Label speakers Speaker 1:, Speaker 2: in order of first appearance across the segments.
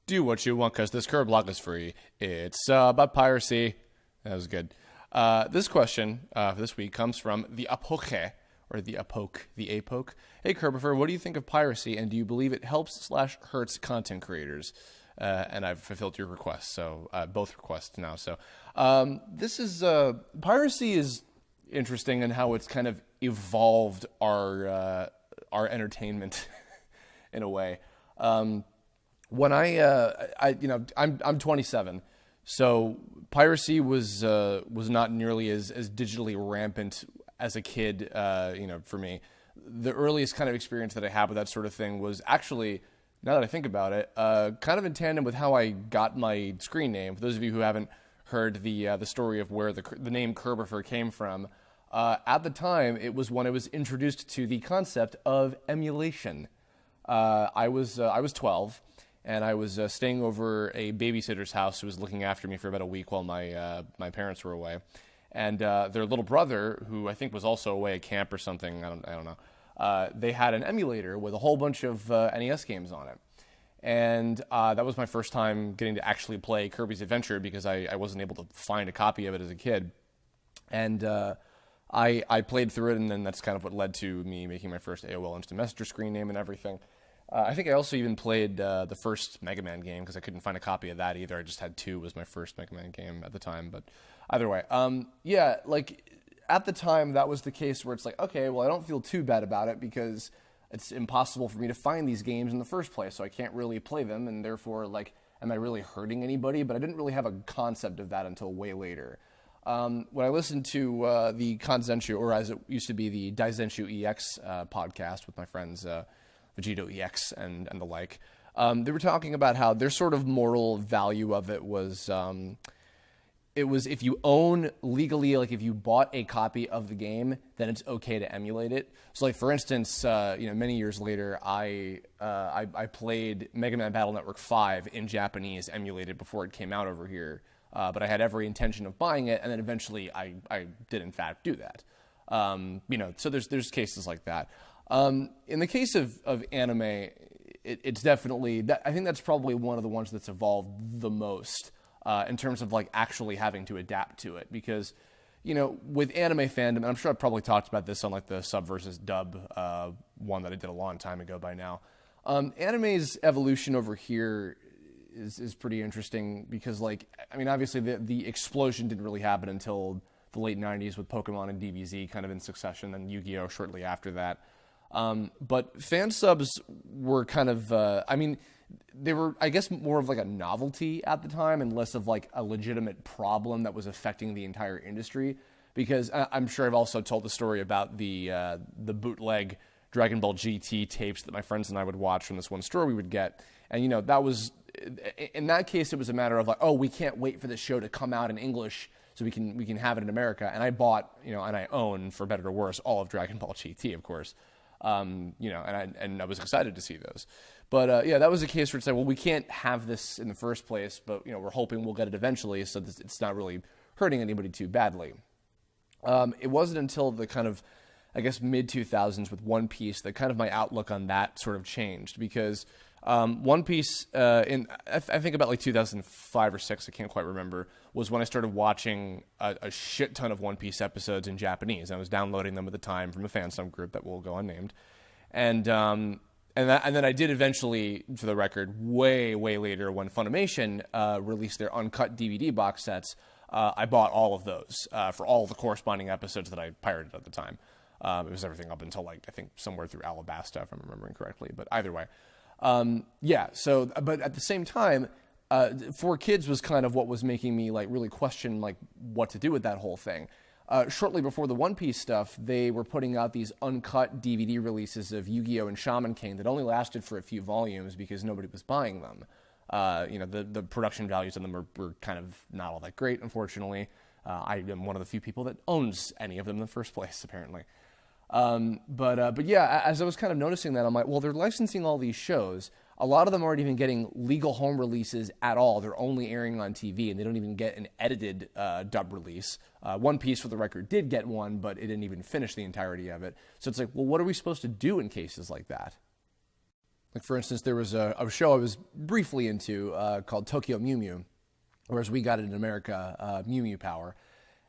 Speaker 1: Do what you want because this Kirblog is free. It's about piracy. That was good. This question for this week comes from the Apoche, or the Apoke, the Apoke. Hey, Kerbifer, what do you think of piracy, and do you believe it helps/hurts content creators? And I've fulfilled your request, so both requests now. So this is piracy is interesting in how it's kind of evolved our entertainment in a way. When I'm 27, so piracy was not nearly as digitally rampant as a kid. For me, the earliest kind of experience that I had with that sort of thing was actually, now that I think about it, kind of in tandem with how I got my screen name. For those of you who haven't heard the story of where the name Kerbifer came from, at the time it was when I was introduced to the concept of emulation. I was 12. And I was staying over a babysitter's house who was looking after me for about a week while my parents were away. And their little brother, who I think was also away at camp or something, I don't know, they had an emulator with a whole bunch of NES games on it. And that was my first time getting to actually play Kirby's Adventure because I wasn't able to find a copy of it as a kid. And I played through it, and then that's kind of what led to me making my first AOL Instant Messenger screen name and everything. I think I also even played the first Mega Man game because I couldn't find a copy of that either. I just had 2 was my first Mega Man game at the time. But either way, like at the time that was the case where it's like, okay, well I don't feel too bad about it because it's impossible for me to find these games in the first place, so I can't really play them, and therefore like, am I really hurting anybody? But I didn't really have a concept of that until way later. When I listened to the Kanzenshu, or as it used to be, the Daizenshu EX podcast with my friends Vegito EX and the like, they were talking about how their sort of moral value of it was if you own legally, like if you bought a copy of the game, then it's okay to emulate it. So like for instance, many years later, I played Mega Man Battle Network 5 in Japanese emulated before it came out over here, but I had every intention of buying it, and then eventually I did in fact do that. So there's cases like that. In the case of anime, it's definitely that. I think that's probably one of the ones that's evolved the most in terms of like actually having to adapt to it. Because, with anime fandom, and I'm sure I've probably talked about this on like the sub versus dub one that I did a long time ago by now. Anime's evolution over here is pretty interesting because, like, I mean, obviously the explosion didn't really happen until the late 90s with Pokemon and DBZ kind of in succession, then Yu-Gi-Oh! Shortly after that. But fan subs were kind of, they were, I guess, more of like a novelty at the time and less of like a legitimate problem that was affecting the entire industry. Because I'm sure I've also told the story about the bootleg Dragon Ball GT tapes that my friends and I would watch from this one store we would get. And, that was, in that case, it was a matter of like, oh, we can't wait for the show to come out in English so we can have it in America. And I bought, and I own, for better or worse, all of Dragon Ball GT, of course. And I was excited to see those. But that was a case where it's like, well, we can't have this in the first place, but we're hoping we'll get it eventually, so it's not really hurting anybody too badly. It wasn't until the kind of, I guess, mid-2000s with One Piece that kind of my outlook on that sort of changed, because One Piece, I think about like 2005 or 6, I can't quite remember, was when I started watching a shit ton of One Piece episodes in Japanese. I was downloading them at the time from a fan sub group that will go unnamed. And then I did eventually, for the record, way later when Funimation released their uncut DVD box sets, I bought all of those for all the corresponding episodes that I pirated at the time. It was everything up until like, I think somewhere through Alabasta, if I'm remembering correctly. But either way. But at the same time, 4Kids was kind of what was making me like really question like what to do with that whole thing. Shortly before the One Piece stuff, they were putting out these uncut DVD releases of Yu-Gi-Oh! And Shaman King that only lasted for a few volumes because nobody was buying them. The production values on them were kind of not all that great, unfortunately. I am one of the few people that owns any of them in the first place, apparently. But yeah, as I was kind of noticing that, I'm like, well, they're licensing all these shows. A lot of them aren't even getting legal home releases at all. They're only airing on TV, and they don't even get an edited dub release. One Piece, for the record, did get one, but it didn't even finish the entirety of it. So it's like, well, what are we supposed to do in cases like that? Like, for instance, there was a show I was briefly into called Tokyo Mew Mew, whereas we got it in America, Mew Mew Power.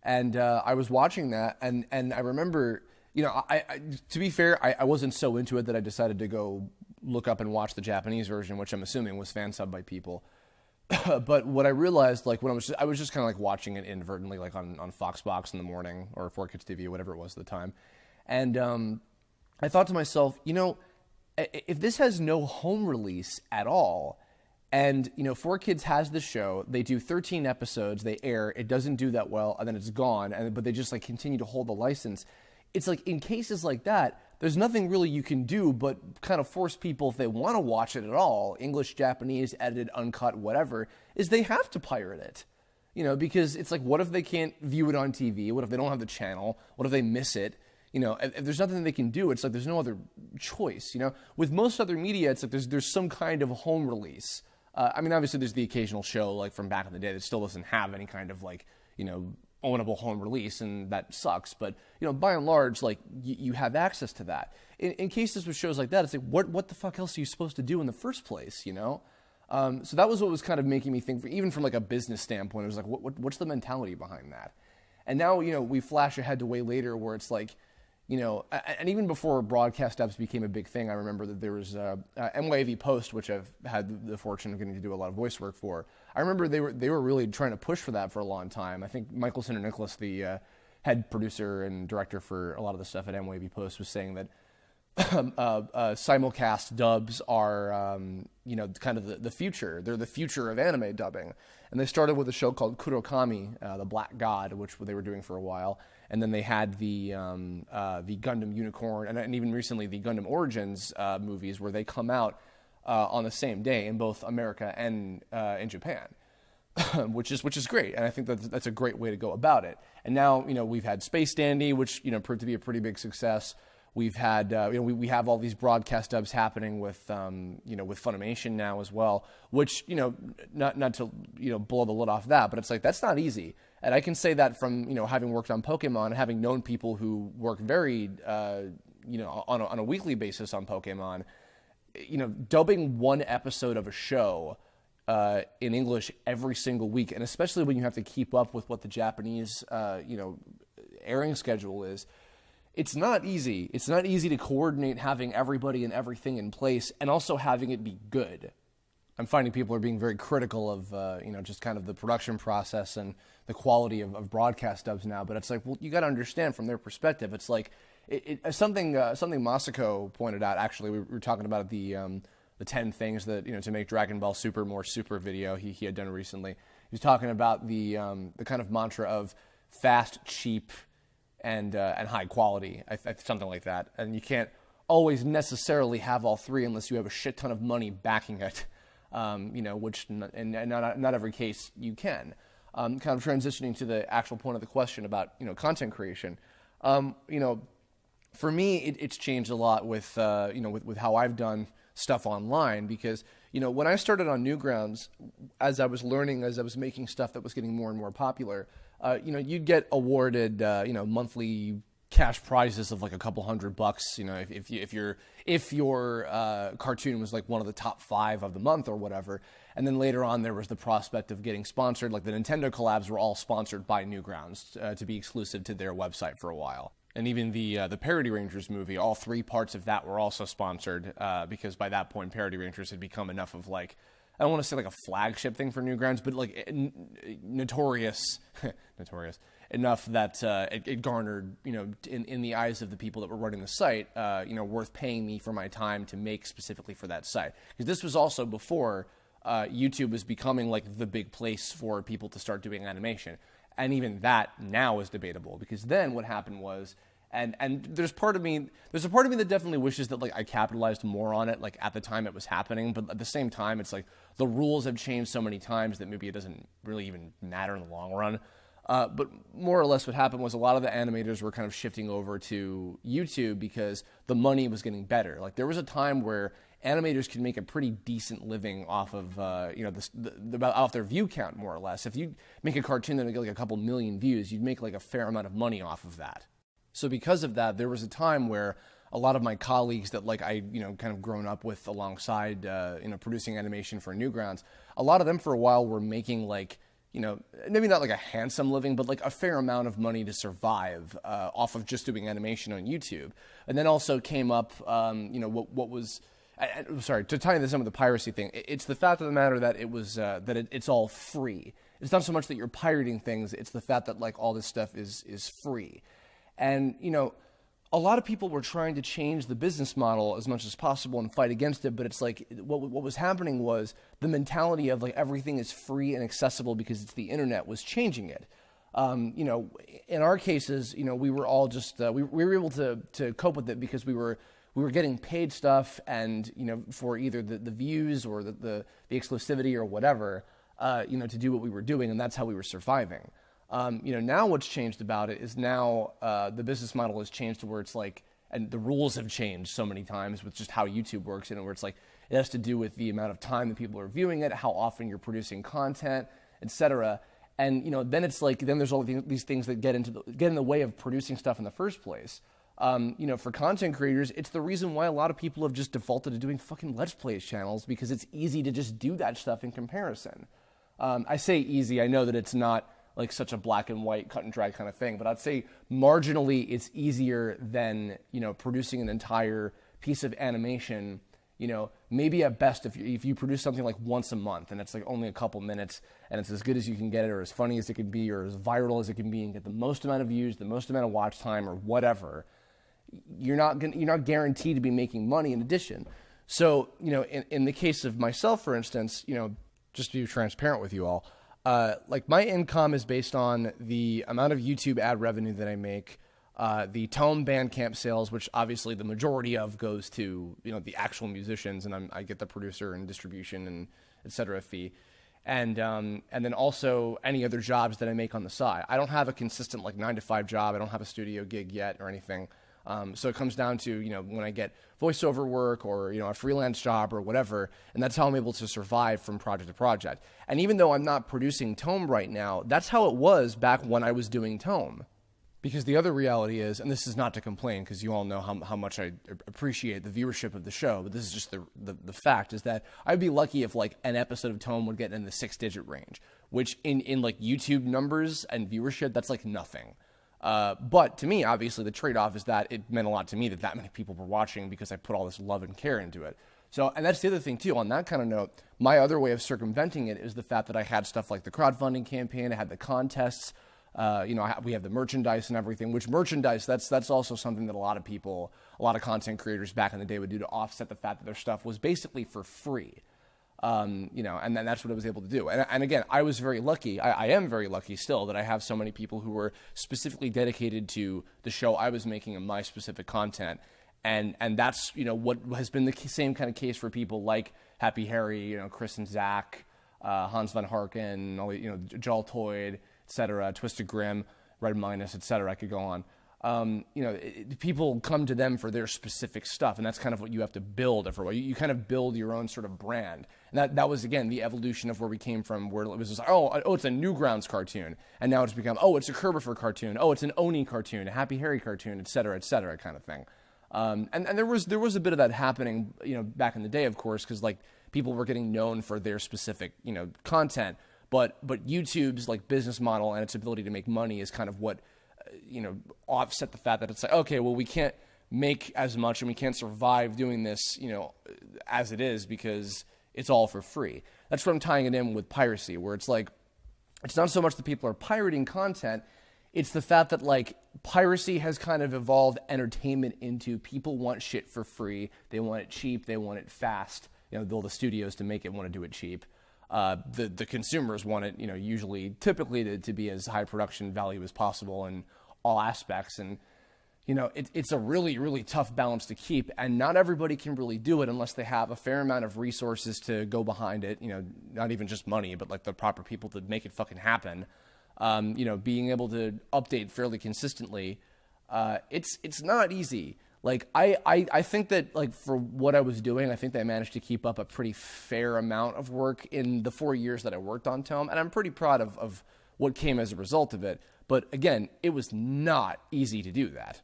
Speaker 1: And I was watching that, and I remember, I to be fair, I wasn't so into it that I decided to go look up and watch the Japanese version, which I'm assuming was fan subbed by people. But what I realized, like, when I was just kind of like watching it inadvertently, like on Foxbox in the morning or 4Kids TV or whatever it was at the time, and I thought to myself, if this has no home release at all, and 4Kids has this show, they do 13 episodes, they air, it doesn't do that well, and then it's gone, but they just like continue to hold the license. It's like, in cases like that, there's nothing really you can do but kind of force people, if they want to watch it at all, English, Japanese, edited, uncut, whatever, is they have to pirate it. Because it's like, what if they can't view it on TV? What if they don't have the channel? What if they miss it? If there's nothing they can do, it's like there's no other choice. With most other media, it's like there's some kind of home release. Obviously there's the occasional show like from back in the day that still doesn't have any kind of like, ownable home release, and that sucks. But, by and large, like, you have access to that. In cases with shows like that, it's like, what the fuck else are you supposed to do in the first place, So that was what was kind of making me think, even from like a business standpoint, it was like, what's the mentality behind that? And now, we flash ahead to way later where it's like, and even before broadcast apps became a big thing, I remember that there was NYAV Post, which I've had the fortune of getting to do a lot of voice work for. I remember they were really trying to push for that for a long time. I think Michael Center Nicholas, the head producer and director for a lot of the stuff at NYAV Post, was saying that simulcast dubs are, kind of the future. They're the future of anime dubbing. And they started with a show called Kurokami, the Black God, which they were doing for a while. And then they had the Gundam Unicorn, and even recently the Gundam Origins movies, where they come out on the same day in both America and in Japan, which is great. And I think that's a great way to go about it. And now, we've had Space Dandy, which, proved to be a pretty big success. We've had, we have all these broadcast dubs happening with, with Funimation now as well, which, not to, blow the lid off that, but it's like, that's not easy. And I can say that from, having worked on Pokemon and having known people who work very, on a weekly basis on Pokemon, dubbing one episode of a show in English every single week, and especially when you have to keep up with what the Japanese, airing schedule is, it's not easy. It's not easy to coordinate having everybody and everything in place and also having it be good. I'm finding people are being very critical of, just kind of the production process and the quality of broadcast dubs now. But it's like, well, you got to understand from their perspective. It's like something Masako pointed out. Actually, we were talking about the 10 things that to make Dragon Ball Super more super video. He had done recently. He was talking about the kind of mantra of fast, cheap, and high quality, something like that. And you can't always necessarily have all three unless you have a shit ton of money backing it. Which in not every case you can. Kind of transitioning to the actual point of the question about, content creation. For me, it's changed a lot with how I've done stuff online, because, when I started on Newgrounds, as I was learning, as I was making stuff that was getting more and more popular, you'd get awarded, monthly cash prizes of like a couple $100, if your cartoon was like one of the top 5 of the month or whatever. And then later on, there was the prospect of getting sponsored. Like the Nintendo collabs were all sponsored by Newgrounds to be exclusive to their website for a while. And even the Parody Rangers movie, all 3 parts of that were also sponsored because by that point, Parody Rangers had become enough of like, I don't want to say like a flagship thing for Newgrounds, but like notorious enough that it garnered, in the eyes of the people that were running the site, worth paying me for my time to make specifically for that site. Because this was also before YouTube was becoming like the big place for people to start doing animation. And even that now is debatable, because then what happened was, and there's a part of me that definitely wishes that like I capitalized more on it, like at the time it was happening, but at the same time, it's like the rules have changed so many times that maybe it doesn't really even matter in the long run. But more or less what happened was a lot of the animators were kind of shifting over to YouTube because the money was getting better. Like there was a time where animators could make a pretty decent living off of, off their view count, more or less. If you make a cartoon that would get like a couple million views, you'd make like a fair amount of money off of that. So because of that, there was a time where a lot of my colleagues that like I, kind of grown up with alongside, producing animation for Newgrounds, a lot of them for a while were making like, maybe not like a handsome living, but like a fair amount of money to survive off of just doing animation on YouTube. And then also came up, what was, sorry, to tie this in with the piracy thing, it's the fact of the matter that it was, it's all free. It's not so much that you're pirating things, it's the fact that like all this stuff is free. And, a lot of people were trying to change the business model as much as possible and fight against it, but it's like what was happening was the mentality of like everything is free and accessible because it's the internet was changing it. In our cases, we were all just we were able to cope with it because we were getting paid stuff and for either the views or the exclusivity or whatever to do what we were doing, and that's how we were surviving. Now what's changed about it is now the business model has changed to where it's like, and the rules have changed so many times with just how YouTube works, where it's like it has to do with the amount of time that people are viewing it, how often you're producing content, etc. And then it's like then there's all these things that get in the way of producing stuff in the first place. For content creators, it's the reason why a lot of people have just defaulted to doing fucking Let's Plays channels because it's easy to just do that stuff in comparison. I say easy, I know that it's not like such a black and white cut and dry kind of thing, but I'd say marginally it's easier than, producing an entire piece of animation, maybe at best if you produce something like once a month and it's like only a couple minutes and it's as good as you can get it or as funny as it can be or as viral as it can be and get the most amount of views, the most amount of watch time or whatever, you're not guaranteed to be making money in addition. So, in the case of myself, for instance, just to be transparent with you all, like my income is based on the amount of YouTube ad revenue that I make, the Tome Bandcamp sales, which obviously the majority of goes to, the actual musicians, and I get the producer and distribution and et cetera fee. And then also any other jobs that I make on the side. I don't have a consistent like 9-to-5 job. I don't have a studio gig yet or anything. So it comes down to, when I get voiceover work or, a freelance job or whatever, and that's how I'm able to survive from project to project. And even though I'm not producing Tome right now, that's how it was back when I was doing Tome. Because the other reality is, and this is not to complain because you all know how much I appreciate the viewership of the show, but this is just the fact is that I'd be lucky if like an episode of Tome would get in the 6-digit range, which in like YouTube numbers and viewership, that's like nothing. But to me, obviously, the trade-off is that it meant a lot to me that many people were watching because I put all this love and care into it. So, and that's the other thing, too. On that kind of note, my other way of circumventing it is the fact that I had stuff like the crowdfunding campaign, I had the contests, we have the merchandise and everything, which merchandise, that's also something that a lot of content creators back in the day would do to offset the fact that their stuff was basically for free. And then that's what I was able to do. And again, I was very lucky. I am very lucky still that I have so many people who were specifically dedicated to the show I was making and my specific content. And that's, what has been the same kind of case for people like Happy Harry, Chris and Zach, Hans Van Harken, Jaltoid, etc., Twisted Grim, Red Minus, etc. I could go on. People come to them for their specific stuff, and that's kind of what you have to build for a while. You kind of build your own sort of brand. And that was, again, the evolution of where we came from, where it was just, it's a Newgrounds cartoon. And now it's become, it's a Kirblog cartoon. It's an Oni cartoon, a Happy Harry cartoon, et cetera, kind of thing. And there was a bit of that happening, back in the day, of course, because, like, people were getting known for their specific, content. But YouTube's, like, business model and its ability to make money is kind of what offset the fact that it's like, okay, well, we can't make as much and we can't survive doing this, as it is because it's all for free. That's what I'm tying it in with piracy, where it's like, it's not so much that people are pirating content, it's the fact that, like, piracy has kind of evolved entertainment into people want shit for free, they want it cheap, they want it fast, the studios to make it want to do it cheap. The consumers want it, typically to be as high production value as possible in all aspects. And, it's a really, really tough balance to keep. And not everybody can really do it unless they have a fair amount of resources to go behind it. Not even just money, but like the proper people to make it fucking happen. Being able to update fairly consistently. It's not easy. Like, I think that, like, for what I was doing, I think that I managed to keep up a pretty fair amount of work in the 4 years that I worked on Tome, and I'm pretty proud of what came as a result of it. But again, it was not easy to do that.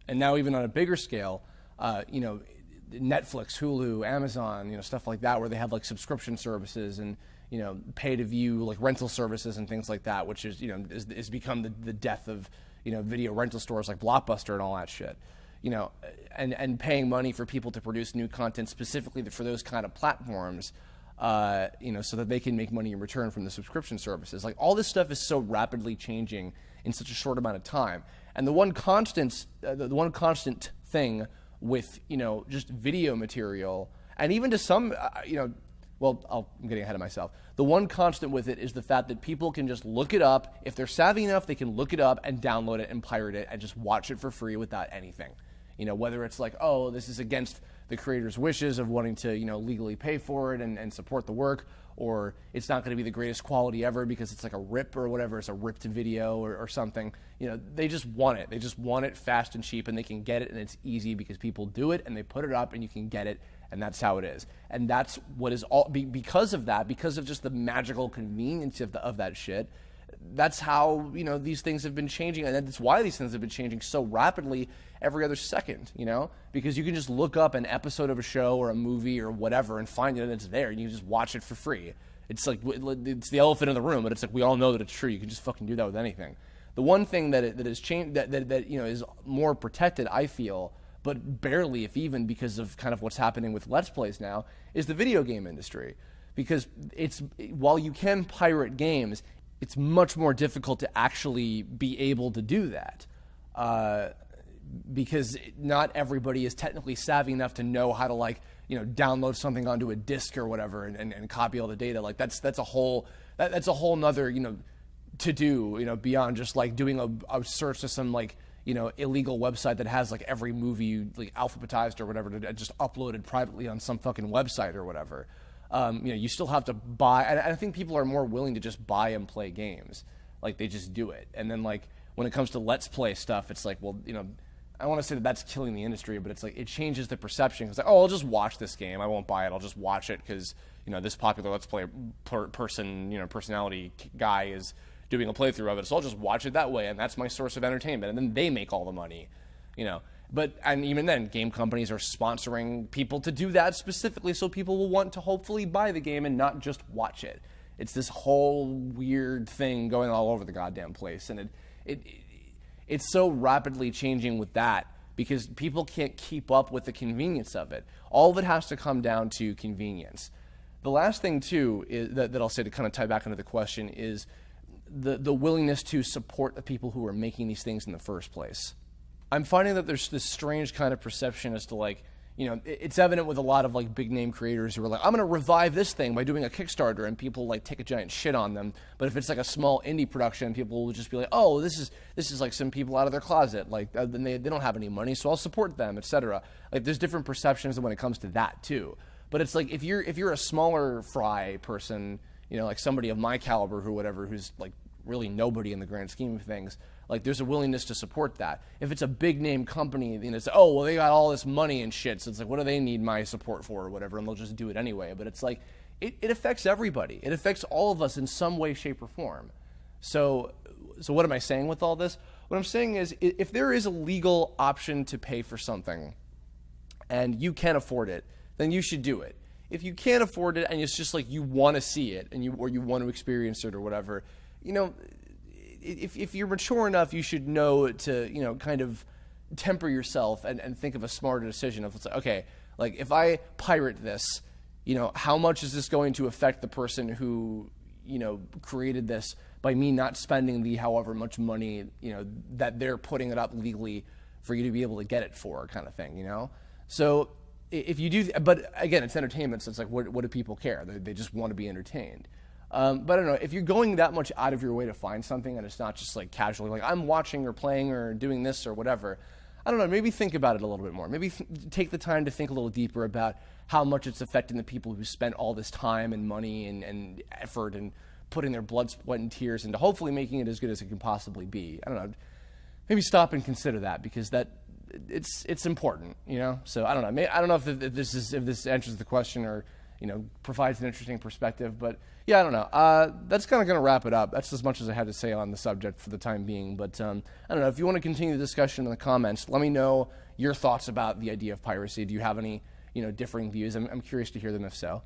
Speaker 1: And now even on a bigger scale, Netflix, Hulu, Amazon, stuff like that, where they have like subscription services and, pay to view like rental services and things like that, which is become the death of, video rental stores like Blockbuster and all that shit. And paying money for people to produce new content specifically for those kind of platforms, so that they can make money in return from the subscription services. Like all this stuff is so rapidly changing in such a short amount of time. And the one constant thing with, just video material, and even to some, I'm getting ahead of myself. The one constant with it is the fact that people can just look it up. If they're savvy enough, they can look it up and download it and pirate it and just watch it for free without anything. Whether it's like, oh, this is against the creator's wishes of wanting to, legally pay for it and support the work, or it's not going to be the greatest quality ever because it's like a rip or whatever, it's a ripped video or something. They just want it. They just want it fast and cheap, and they can get it, and it's easy because people do it, and they put it up, and you can get it, and that's how it is. And that's what is all, because of that, because of just the magical convenience of that shit, that's how, these things have been changing, and that's why these things have been changing so rapidly every other second, because you can just look up an episode of a show or a movie or whatever and find it and it's there, and you just watch it for free. It's like, it's the elephant in the room, but it's like we all know that it's true. You can just fucking do that with anything. The one thing that has changed, that is more protected, I feel, but barely, if even, because of kind of what's happening with Let's Plays now, is the video game industry. Because while you can pirate games, it's much more difficult to actually be able to do that. Because not everybody is technically savvy enough to know how to download something onto a disk or whatever and copy all the data. Like that's a whole nother to do beyond just like doing a search to some illegal website that has like every movie alphabetized or whatever just uploaded privately on some fucking website or whatever. You still have to buy, and I think people are more willing to just buy and play games. Like they just do it. And then when it comes to Let's Play stuff, it's like, well, I want to say that that's killing the industry, but it's like it changes the perception. It's like, oh, I'll just watch this game. I won't buy it. I'll just watch it because this popular Let's Play personality guy is doing a playthrough of it, so I'll just watch it that way, and that's my source of entertainment. And then they make all the money, But and even then, game companies are sponsoring people to do that specifically, so people will want to hopefully buy the game and not just watch it. It's this whole weird thing going all over the goddamn place, and it's so rapidly changing with that because people can't keep up with the convenience of it. All of it has to come down to convenience. The last thing, too, is that I'll say to kind of tie back into the question is the willingness to support the people who are making these things in the first place. I'm finding that there's this strange kind of perception as to it's evident with a lot of big name creators who are like, I'm going to revive this thing by doing a Kickstarter, and people take a giant shit on them. But if it's a small indie production, people will just be like, oh, this is like some people out of their closet, then they don't have any money, so I'll support them, etc. There's different perceptions when it comes to that too. But it's like if you're a smaller fry person, like somebody of my caliber or whatever, who's really nobody in the grand scheme of things, there's a willingness to support that. If it's a big name company, it's oh, well, they got all this money and shit, so it's what do they need my support for or whatever, and they'll just do it anyway. But it's it affects everybody. It affects all of us in some way, shape, or form. So what am I saying with all this? What I'm saying is if there is a legal option to pay for something and you can afford it, then you should do it. If you can't afford it and it's just you want to see it and you want to experience it or whatever, if you're mature enough, you should know to, kind of temper yourself and think of a smarter decision of, okay, if I pirate this, how much is this going to affect the person who, created this by me not spending the however much money, that they're putting it up legally for you to be able to get it for kind of thing, So if you do, but again, it's entertainment, so it's what do people care? They just want to be entertained. But I don't know, if you're going that much out of your way to find something and it's not just casually, I'm watching or playing or doing this or whatever, I don't know, maybe think about it a little bit more. Maybe take the time to think a little deeper about how much it's affecting the people who spent all this time and money and effort and putting their blood, sweat, and tears into hopefully making it as good as it can possibly be. I don't know, maybe stop and consider that because it's important, So I don't know. I don't know if this answers the question or provides an interesting perspective. But yeah, I don't know. That's kind of going to wrap it up. That's as much as I had to say on the subject for the time being. But I don't know. If you want to continue the discussion in the comments, let me know your thoughts about the idea of piracy. Do you have any, differing views? I'm curious to hear them if so.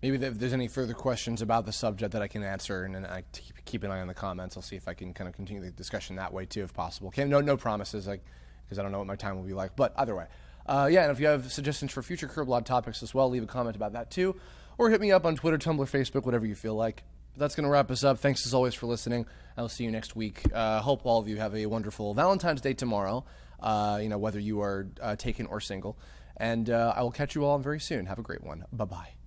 Speaker 1: Maybe if there's any further questions about the subject that I can answer, and then I keep an eye on the comments. I'll see if I can kind of continue the discussion that way too, if possible. Okay, no promises, because I don't know what my time will be like. But either way, yeah. And if you have suggestions for future Kirblog topics as well, leave a comment about that too, or hit me up on Twitter, Tumblr, Facebook, whatever you feel like. But that's going to wrap us up. Thanks as always for listening. I'll see you next week. Hope all of you have a wonderful Valentine's Day tomorrow. Whether you are taken or single, and I will catch you all very soon. Have a great one. Bye bye.